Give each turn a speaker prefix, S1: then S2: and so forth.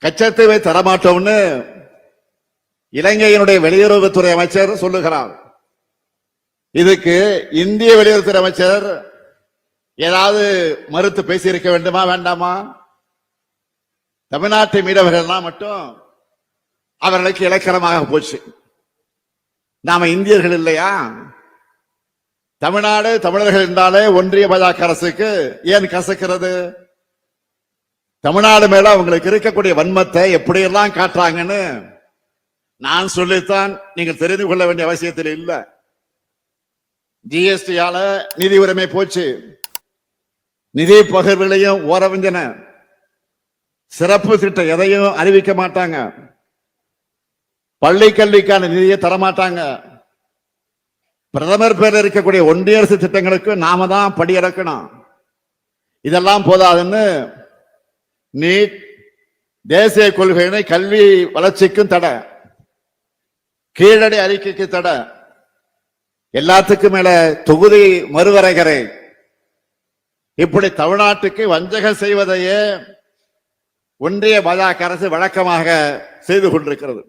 S1: கச்சத்தீவை தரமாட்டோம்னு இலங்கையினுடைய வெளியுறவுத்துறை அமைச்சர் சொல்லுகிறார். இதுக்கு இந்திய வெளியுறவுத்துறை அமைச்சர் ஏதாவது மறுத்து பேசியிருக்க வேண்டுமா வேண்டாமா? தமிழ்நாட்டு மீனவர்கள்லாம் மட்டும் அவர்களுக்கு இலக்கணமாக போச்சு. நாம இந்தியர்கள் இல்லையா? தமிழ்நாடு தமிழர்கள் என்றாலே ஒன்றிய பாஜக அரசுக்கு ஏன் கசக்கிறது? தமிழ்நாடு மேல அவங்களுக்கு இருக்கக்கூடிய வன்மத்தை எப்படியெல்லாம் காட்டுறாங்கன்னு நான் சொல்லித்தான் நீங்கள் தெரிந்து கொள்ள வேண்டிய அவசியத்தில் இல்லை. ஜிஎஸ்டியால நிதி உரிமை போச்சு, நிதி பகிர்வுகளையும் ஓரவஞ்சன, சிறப்பு திட்டம் எதையும் அறிவிக்க மாட்டாங்க, பள்ளி கல்விக்கான நிதியை தரமாட்டாங்க, பிரதமர் பேரில் இருக்கக்கூடிய ஒன்றிய அரசு திட்டங்களுக்கு நாம தான் படியிறக்கணும். இதெல்லாம் போதாதுன்னு நீட், தேசிய கொள்கையினை கல்வி வளர்ச்சிக்கும் தடை, கீழடி அறிக்கைக்கு தடை, எல்லாத்துக்கும் மேல தொகுதி மறுவரைகரை, இப்படி தமிழ்நாட்டுக்கு வஞ்சகம் செய்வதையே ஒன்றிய பாஜக அரசு வழக்கமாக செய்து கொண்டிருக்கிறது.